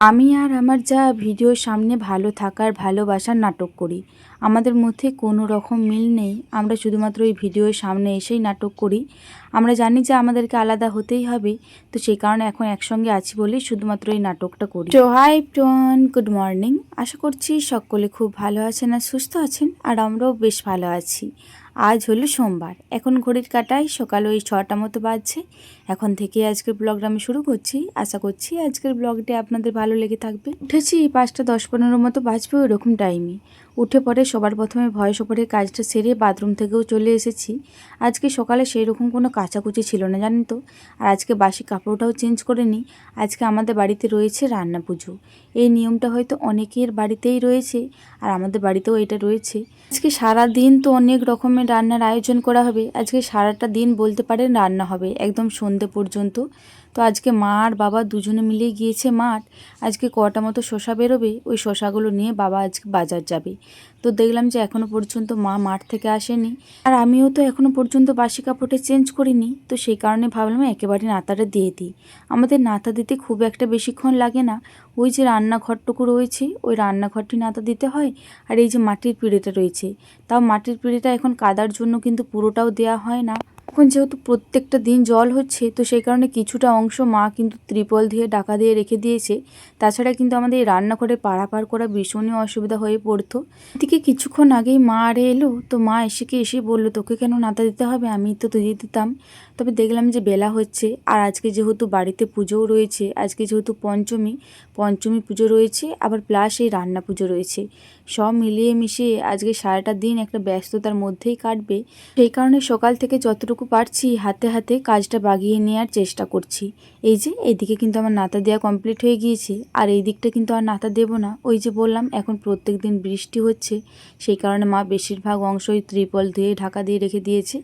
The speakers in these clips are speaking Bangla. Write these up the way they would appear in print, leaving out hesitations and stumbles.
আমি আর আমার যা ভিডিওর সামনে ভালো থাকার ভালোবাসার নাটক করি। আমাদের মধ্যে কোনো রকম মিল নেই। আমরা শুধুমাত্র এই ভিডিওর সামনে এসেই নাটক করি। আমরা জানি যে আমাদেরকে আলাদা হতেই হবে, তো সেই কারণে এখন একসঙ্গে আছি বলেই শুধুমাত্র এই নাটকটা করি। তো হাই এভরিওয়ান, গুড মর্নিং। আশা করছি সকলে খুব ভালো আছেন আর সুস্থ আছেন, আর আমরাও বেশ ভালো আছি। আজ হলো সোমবার, এখন ঘড়ির কাঁটায় সকাল ওই 6টা মতো বাজছে। এখন থেকে আজকের ব্লগটা আমি শুরু করছি। আশা করছি আজকের ব্লগটি আপনাদের ভালো লেগে থাকবে। উঠেছি 5টা 10-15 মতো বাজবে ওরকম টাইমে। উঠে পরে সবার প্রথমে ভয়েস ওভারের কাজটা সেরে বাথরুম থেকেও চলে এসেছি। আজকে সকালে সেই রকম কোনো কাচাকুচি ছিল না, জানেন তো। আর আজকে বাসি কাপড়টাও চেঞ্জ করে নিই। আজকে আমাদের বাড়িতে রয়েছে রান্না পুজো। এই নিয়মটা হয়তো অনেকের বাড়িতেই রয়েছে, আর আমাদের বাড়িতেও এটা রয়েছে। আজকে সারা দিন তো অনেক রকমের রান্নার আয়োজন করা হবে। আজকে সারাটা দিন বলতে পারেন রান্না হবে একদম সন্ধে পর্যন্ত। তো আজকে মা আর বাবা দুজনে মিলে গিয়েছে মাঠ। আজকে কটা মতো শসা বেরোবে, ওই শসাগুলো নিয়ে বাবা আজকে বাজার যাবে। তো দেখলাম যে এখনও পর্যন্ত মা মাঠ থেকে আসেনি, আর আমিও তো এখনও পর্যন্ত বাসি কাপড়টা চেঞ্জ করিনি। তো সেই কারণে ভাবলাম একেবারে নাতাটা দিয়ে দিই। আমাদের নাতা দিতে খুব একটা বেশিক্ষণ লাগে না। ওই যে রান্নাঘরটুকু রয়েছে, ওই রান্নাঘরটি নাতা দিতে হয়। আর এই যে মাটির পিঁড়েটা রয়েছে, তাও মাটির পিঁড়েটা এখন কাদার জন্য কিন্তু পুরোটাও দেওয়া হয় না। এখন যেহেতু প্রত্যেকটা দিন জল হচ্ছে, তো সেই কারণে কিছুটা অংশ মা কিন্তু ত্রিপল দিয়ে ঢাকা দিয়ে রেখে দিয়েছে। তাছাড়া কিন্তু আমাদের এই রান্নাঘরে পারাপার করা ভীষণই অসুবিধা হয়ে পড়তো। এদিকে কিছুক্ষণ আগেই মা আরে এলো, তো মা এসে বললো, তোকে কেন নাতা দিতে হবে, আমি তো দিয়ে দিতাম। তবে দেখলাম যে বেলা হচ্ছে, আর আজকে যেহেতু বাড়িতে পুজোও রয়েছে, আজকে যেহেতু পঞ্চমী পুজো রয়েছে, আবার প্লাস এই রান্না পুজো রয়েছে, সব মিলিয়ে মিশিয়ে আজকে সারাটা দিন একটা ব্যস্ততার মধ্যেই কাটবে। সেই কারণে সকাল থেকে যতটুকু পারছি হাতে হাতে কাজটা বাগিয়ে নেওয়ার চেষ্টা করছি। এই যে এইদিকে কিন্তু আমার নাতা দেওয়া কমপ্লিট হয়ে গিয়েছে, আর এই দিকটা কিন্তু আর নাতা দেবো না। ওই যে বললাম এখন প্রত্যেক দিন বৃষ্টি হচ্ছে, সেই কারণে মা বেশিরভাগ অংশই ত্রিপল দিয়ে ঢাকা দিয়ে রেখে দিয়েছে।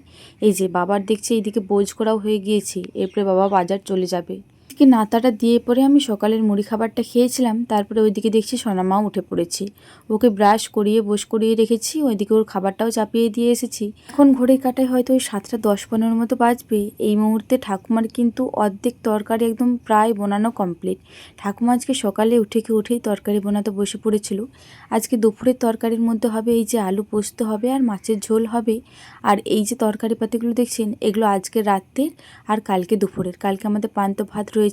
এই যে বাবার দেখছি এইদিকে বোঝ করাও হয়ে গিয়েছে, এরপরে বাবা বাজার চলে যাবে। এদিকে নাতাটা দিয়ে পরে আমি সকালের মুড়ি খাবারটা খেয়েছিলাম। তারপরে ওইদিকে দেখছি সোনামাও উঠে পড়েছি। ওকে ব্রাশ করিয়ে করিয়ে রেখেছি, ওইদিকে ওর খাবারটাও চাপিয়ে দিয়ে এসেছি। এখন ঘড়ির কাঁটায় হয়তো ওই 7টা 10-15 মতো বাজবে। এই মুহূর্তে ঠাকুমার কিন্তু অর্ধেক তরকারি একদম প্রায় বোনানো কমপ্লিট। ঠাকুমা আজকে সকালে উঠেই তরকারি বোনাতে বসে পড়েছিল। আজকে দুপুরের তরকারির মধ্যে হবে এই যে আলু পোস্ত হবে, আর মাছের ঝোল হবে। আর এই যে তরকারি পাতিগুলো দেখছেন, এগুলো আজকে রাত্রের আর কালকে দুপুরের। কালকে আমাদের পান্তা ভাত রয়েছে।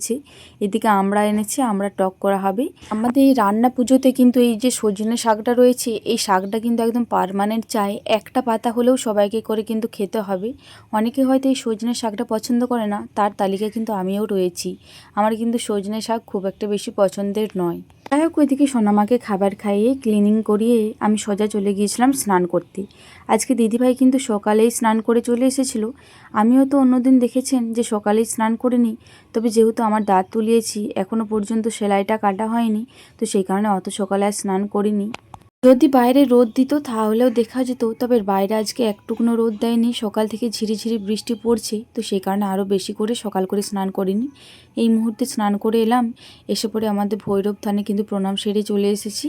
এদিকে আমরা এনেছি, আমরা টক করা হবে। আমাদের এই রান্না পুজোতে কিন্তু এই যে সজনে শাকটা রয়েছে, এই শাকটা কিন্তু একদম পার্মানেন্ট চাই। একটা পাতা হলেও সবাইকে করে কিন্তু খেতে হবে। অনেকে হয়তো এই সজনে শাকটা পছন্দ করে না, তার তালিকায় কিন্তু আমিও রয়েছি। আমার কিন্তু সজনে শাক খুব একটা বেশি পছন্দের নয়। যাই হোক, ওইদিকে সোনামাকে খাবার খাইয়ে ক্লিনিং করিয়ে আমি সোজা চলে গিয়েছিলাম স্নান করতে। আজকে দিদিভাই কিন্তু সকালেই স্নান করে চলে এসেছিলো। আমিও তো অন্যদিন দেখেছেন যে সকালেই স্নান করে নিই। তবে যেহেতু আমার দাঁত তুলিয়েছি, এখনও পর্যন্ত সেলাইটা কাটা হয়নি, তো সেই কারণে অত সকালে আর স্নান করিনি। যদি বাইরে রোদ দিত তাহলেও দেখা যেত, তবে বাইরে আজকে একটুকুনো রোদ দেয়নি। সকাল থেকে ঝিরিঝিরি বৃষ্টি পড়ছে, তো সেই কারণে আরও বেশি করে সকাল করে স্নান করিনি। এই মুহূর্তে স্নান করে এলাম। এসে পরে আমাদের ভৈরব থানে কিন্তু প্রণাম সেরে চলে এসেছি।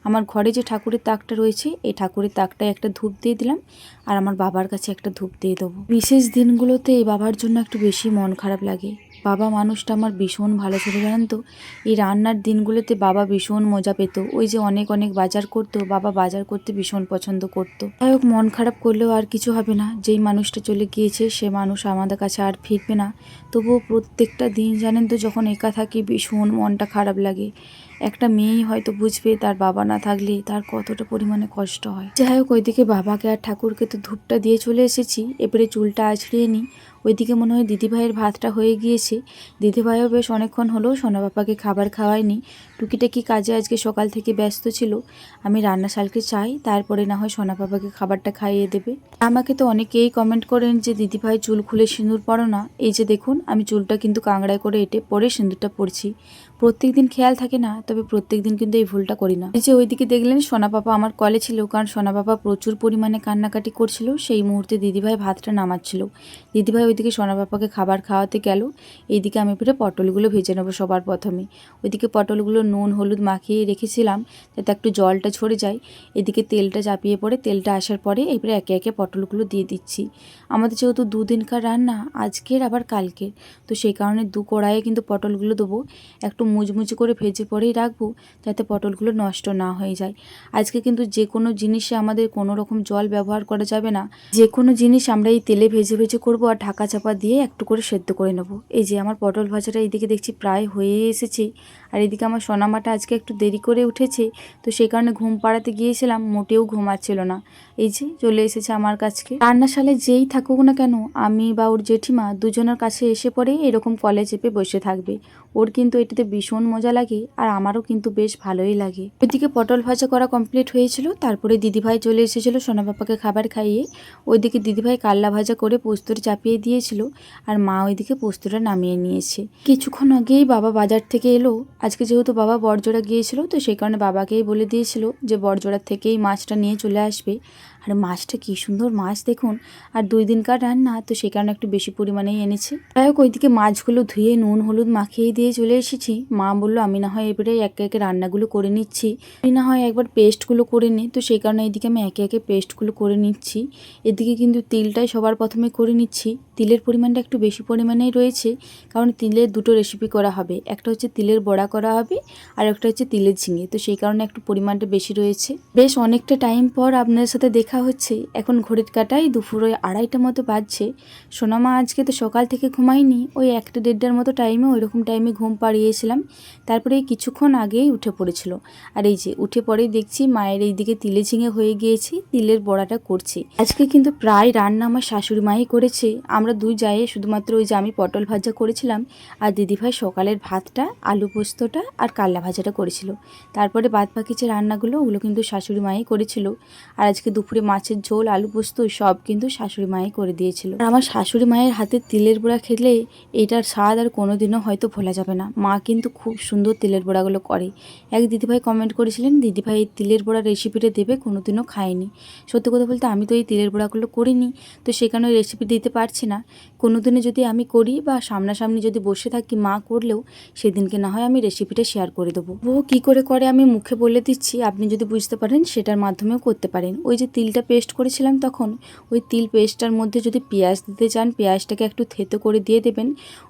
আমার ঘরে যে ঠাকুরের তাকটা রয়েছে, এই ঠাকুরের তাকটায় একটা ধূপ দিয়ে দিলাম, আর আমার বাবার কাছে একটা ধূপ দিয়ে দেবো। বিশেষ দিনগুলোতে এই বাবার জন্য একটু বেশি মন খারাপ লাগে। বাবা মানুষটা আমার ভীষণ ভালো ছিল, জানেন তো। এই রান্নার দিনগুলোতে বাবা ভীষণ মজা পেত। ওই যে অনেক অনেক বাজার করতো, বাবা বাজার করতে ভীষণ পছন্দ করতো। যাই হোক, মন খারাপ করলেও আর কিছু হবে না। যেই মানুষটা চলে গিয়েছে সে মানুষ আমাদের কাছে আর ফিরবে না। তবুও প্রত্যেকটা দিন জানেন তো, যখন একা থাকি ভীষণ মনটা খারাপ লাগে। একটা মেয়েই হয়তো বুঝবে তার বাবা না থাকলে তার কতটা পরিমাণে কষ্ট হয়। যাই হোক, ওইদিকে বাবাকে আর ঠাকুরকে তো ধূপটা দিয়ে চলে এসেছি। এবারে চুলটা আছড়িয়ে নিই। ওইদিকে মনে হয় দিদিভাইয়ের ভাতটা হয়ে গিয়েছে। দিদিভাইও বেশ অনেকক্ষণ হলো সোনা বাবাকে খাবার খাওয়ায়নি। টুকিটাকি কাজে আজকে সকাল থেকে ব্যস্ত ছিল। আমি রান্নাশালকে চাই, তারপরে না হয় সোনা বাবাকে খাবারটা খাইয়ে দেবে। আমাকে তো অনেকেই কমেন্ট করেন যে দিদিভাই চুল খুলে সিঁদুর পরো না। এই যে দেখুন, আমি চুলটা কিন্তু কাংড়ায় করে এঁটে পরে সিঁদুরটা পরছি। প্রত্যেক দিন খেয়াল থাকে না, তবে প্রত্যেক দিন কিন্তু এই ভুলটা করি না। এই যে ওইদিকে দেখলেন সোনা বাবা আমার কলে ছিল, কারণ সোনা বাবা প্রচুর পরিমাণে কান্নাকাটি করছিল। সেই মুহূর্তে দিদিভাই ভাতটা নামাচ্ছিল। দিদিভাই ওইদিকে সোনা বাবাকে খাবার খাওয়াতে গেল। এইদিকে আমি ফিরে পটলগুলো ভেজে নেবো সবার প্রথমে। ওইদিকে পটলগুলো নুন হলুদ মাখিয়ে রেখেছিলাম যাতে একটু জলটা ঝরে যায়। এদিকে তেলটা চাপিয়ে পড়ে, তেলটা আসার পরে এবারে একে একে পটলগুলো দিয়ে দিচ্ছি। আমাদের যেহেতু দুদিনকার রান্না, আজকের আবার কালকের, তো সেই কারণে 2 কড়াইয়ে কিন্তু পটলগুলো দেবো। একটু মুচমুচে করে ভেজে পরেই রাখবো, যাতে পটলগুলো নষ্ট না হয়ে যায়। আজকে কিন্তু যে কোনো জিনিসে আমাদের কোনো রকম জল ব্যবহার করা যাবে না। যে কোনো জিনিস আমরা এই তেলে ভেজে ভেজে করবো আর ঢাকা চাপা দিয়ে একটু করে সেদ্ধ করে নেবো। এই যে আমার পটল ভাজাটা এইদিকে দেখছি প্রায় হয়ে এসেছে। আর এদিকে আমার সোনামাটা আজকে একটু দেরি করে উঠেছে, তো সেই কারণে ঘুম পাড়াতে গিয়েছিলাম, মোটেও ঘুমাচ্ছিল না। এই যে চলে এসেছে আমার কাছে। রান্নাশালে যেই থাকুক না কেন, আমি বা ওর জেঠিমা দুজনের কাছে এসে পড়ে এরকম কলে চেপে বসে থাকবে। ওর কিন্তু এটাতে ভীষণ মজা লাগে, আর আমারও কিন্তু বেশ ভালোই লাগে। ওইদিকে পটল ভাজা করা কমপ্লিট হয়েছিল, তারপরে দিদিভাই চলে এসেছিলো সোনা পাপাকে খাবার খাইয়ে। ওইদিকে দিদিভাই কাল্লা ভাজা করে পোস্তর চাপিয়ে দিয়েছিল, আর মা ওইদিকে পোস্তটা নামিয়ে নিয়েছে। কিছুক্ষণ আগেই বাবা বাজার থেকে এলো। আজকে যেহেতু বাবা বড়জোড়া গিয়েছিল, তো সেই কারণে বাবাকেই বলে দিয়েছিল যে বড়জোড়ার থেকেই মাছটা নিয়ে চলে আসবে। আর মাছটা কি সুন্দর মাছ দেখুন, আর 2 দিনকার রান্না, তো সেই কারণে একটু বেশি পরিমাণেই এনেছে। যাই হোক, ওইদিকে মাছগুলো ধুয়ে নুন হলুদ মাখিয়ে দিয়ে চলে এসেছি। মা বললো আমি না হয় এবারে একে একে রান্নাগুলো করে নিচ্ছি, তুই না হয় একবার পেস্টগুলো করে নে। তো সেই কারণে এইদিকে আমি একে একে পেস্টগুলো করে নিচ্ছি। এদিকে কিন্তু তিলটাই সবার প্রথমে করে নিচ্ছি। তিলের পরিমাণটা একটু বেশি পরিমাণেই রয়েছে, কারণ তিলের 2টো রেসিপি করা হবে। একটা হচ্ছে তিলের বড়া করা হবে, আর একটা হচ্ছে তিলের ঝিঙে, তো সেই কারণে একটু পরিমাণটা বেশি রয়েছে। বেশ অনেকটা টাইম পর আপনাদের সাথে দেখা হচ্ছে। এখন ঘড়ির কাঁটায় দুপুরে 2:30 মতো বাজছে। সোনামা আজকে তো সকাল থেকে ঘুমায়নি, ওই 1-1:30টার মতো টাইমে, ওইরকম টাইমে ঘুম পাড়িয়েছিলাম। তারপরে কিছুক্ষণ আগেই উঠে পড়েছিল। আর এই যে উঠে পরেই দেখছি মায়ের এইদিকে তিলে ঝিঙে হয়ে গিয়েছে, তিলের বড়াটা করছে। আজকে কিন্তু প্রায় রান্না আমার শাশুড়ি মাই করেছে। আমরা দুই যায়ে শুধুমাত্র ওই যে আমি পটল ভাজা করেছিলাম, আর দিদিভাই সকালের ভাতটা, আলু পোস্তটা আর কাল্লা ভাজাটা করেছিল। তারপরে বাদ বাকি যে রান্নাগুলো, ওগুলো কিন্তু শাশুড়ি মাই করেছিল। আর আজকে দুপুরে মাছের ঝোল, আলু পোস্ত সব কিন্তু শাশুড়ি মাই করে দিয়েছিল। আর আমার শাশুড়ি মায়ের হাতে তিলের বড়া খেলে এটার স্বাদ আর কোনোদিনও হয়তো ভোলা যাবে না। মা কিন্তু খুব সুন্দর তিলের বড়াগুলো করে। এক দিদিভাই কমেন্ট করেছিলেন, দিদিভাই এই তিলের বড়া রেসিপিটা দেবে, কোনোদিনও খায়নি। সত্যি কথা বলতে আমি তো এই তিলের বড়াগুলো করিনি, তো সেখানে রেসিপি দিতে পারছি না। কোনোদিনে যদি আমি করি বা সামনাসামনি যদি বসে থাকি মা করলেও, সেদিনকে না হয় আমি রেসিপিটা শেয়ার করে দেবো। ও কী করে করে আমি মুখে বলে দিচ্ছি, আপনি যদি বুঝতে পারেন সেটার মাধ্যমেও করতে পারেন। ওই যে তিলটা পেস্ট করেছিলাম তখন, ওই তিল পেস্টটার মধ্যে যদি পেঁয়াজ দিতে চান, পেঁয়াজটাকে একটু থেতো করে দিয়ে দেবেন।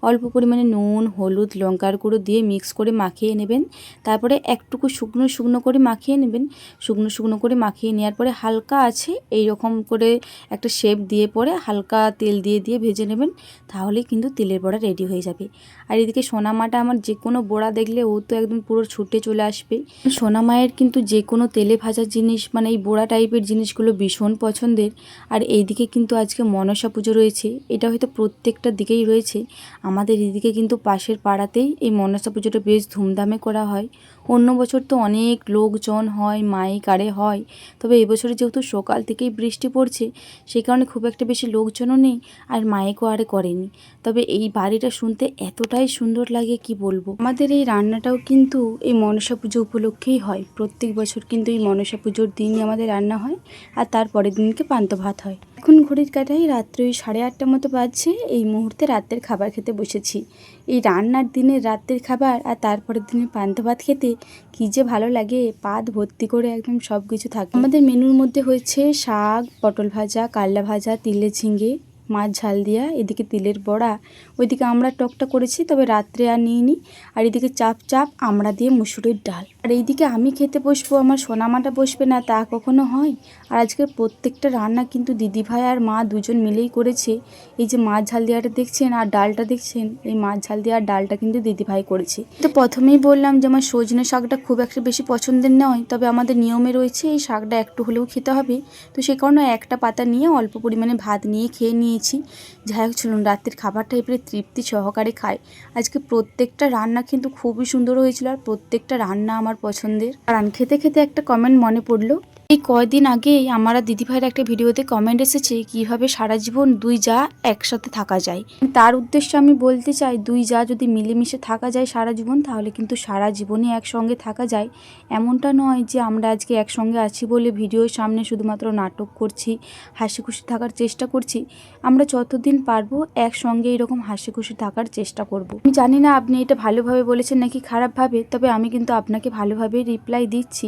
অল্প পরিমাণে নুন হলুদ লঙ্কার গুঁড়ো দিয়ে মিক্স করে মাখিয়ে নেবেন। তারপরে একটুকু শুকনো শুকনো করে মাখিয়ে নেবেন। শুকনো শুকনো করে মাখিয়ে নেওয়ার পরে হালকা আছে এইরকম করে একটা শেপ দিয়ে পরে হালকা তেল দিয়ে দিয়ে ভেজে নেবেন, তাহলেই কিন্তু তিলের বড়া রেডি হয়ে যাবে। আর এদিকে সোনামাটা আমার যে কোনো বড়া দেখলে ও তো একদম পুরো ছুটে চলে আসবে। সোনামায়ের কিন্তু যে কোনো তেলে ভাজা জিনিস, মানে এই বড়া টাইপের জিনিসগুলো ভীষণ পছন্দের। আর এইদিকে কিন্তু আজকে মনসা পুজো রয়েছে, এটা হয়তো প্রত্যেকটা দিকেই রয়েছে। আমাদের এদিকে কিন্তু পাশের পাড়াতেই এই মনসা পুজোটা বেশ ধুমধামে করা হয়। অন্য বছর তো অনেক লোকজন হয়, মাইক আরে হয়, তবে এবছরে যেহেতু সকাল থেকেই বৃষ্টি পড়ছে, সেই কারণে খুব একটা বেশি লোকজনও নেই, আর মাইকও আরে করেনি। তবে এই বাড়িটা শুনতে এতটাই সুন্দর লাগে কি বলবো। আমাদের এই রান্নাটাও কিন্তু এই মনসা পুজো উপলক্ষেই হয়। প্রত্যেক বছর কিন্তু এই মনসা পুজোর দিনই আমাদের রান্না হয়, আর তারপরের দিনকে পান্তা ভাত হয়। এখন ঘড়ির কাঁটায় রাত্রি ওই 8:30 মতো বাজছে। এই মুহূর্তে রাতের খাবার খেতে বসেছি। এই রান্নার দিনের রাতের খাবার আর তারপরের দিনের পান্তা ভাত খেতে কী যে ভালো লাগে, পাত ভর্তি করে একদম সব কিছু থাকে। আমাদের মেনুর মধ্যে হয়েছে শাক, পটল ভাজা, কাল্লা ভাজা, তিলের ঝিঙে, মাছ ঝাল দিয়া, এদিকে তিলের বড়া, ওইদিকে আমরা টকটা করেছি, তবে রাত্রে আর নিইনি। আর এদিকে চাপ চাপ আমরা দিয়ে মুসুরির ডাল। আর এইদিকে আমি খেতে বসবো, আমার সোনামাটা বসবে না তা কখনো হয়। আর আজকের প্রত্যেকটা রান্না কিন্তু দিদিভাই আর মা দুজন মিলেই করেছে। এই যে মাছ ঝাল দেওয়াটা দেখছেন আর ডালটা দেখছেন, এই মাছ ঝাল দেওয়ার ডালটা কিন্তু দিদিভাই করেছে। তো প্রথমেই বললাম যে আমার সজনে শাকটা খুব একটা বেশি পছন্দের নয়, তবে আমাদের নিয়মে রয়েছে এই শাকটা একটু হলেও খেতে হবে। তো সে কারণে একটা পাতা নিয়ে অল্প পরিমাণে ভাত নিয়ে খেয়ে নিয়েছি। যাই হোক চলুন রাতের খাবারটা এবারে তৃপ্তি সহকারে খাই। আজকে প্রত্যেকটা রান্না কিন্তু খুবই সুন্দর হয়েছিল, আর প্রত্যেকটা রান্না আমার পছন্দের। আর খেতে খেতে একটা কমেন্ট মনে পড়লো, এই কয়দিন আগেই আমার আর দিদিভাইয়ের একটা ভিডিওতে কমেন্ট এসেছে কিভাবে সারা জীবন দুই জা একসাথে থাকা যায়। তার উদ্দেশ্যে আমি বলতে চাই, দুই জা যদি মিলেমিশে থাকা যায় সারা জীবন, তাহলে কিন্তু সারা জীবনই একসঙ্গে থাকা যায়। এমনটা নয় যে আমরা আজকে একসঙ্গে আছি বলে ভিডিওর সামনে শুধুমাত্র নাটক করছি, হাসি খুশি থাকার চেষ্টা করছি। আমরা যতদিন পারবো একসঙ্গে এরকম হাসি খুশি থাকার চেষ্টা করব। আমি জানি না আপনি এটা ভালোভাবে বলেছেন নাকি খারাপভাবে, তবে আমি কিন্তু আপনাকে ভালোভাবে রিপ্লাই দিচ্ছি।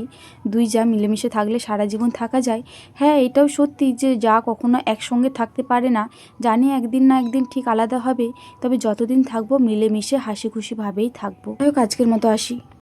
দুই জা মিলেমিশে থাকলে সারা জীবন থাকা যায়। হ্যাঁ, এটাও সত্যি যে যা কখনো একসঙ্গে থাকতে পারে না, জানি একদিন না একদিন ঠিক আলাদা হবে, তবে যতদিন থাকবো মিলেমিশে হাসি খুশিভাবেই থাকবো। যাই হোক, আজকের মতো আসি।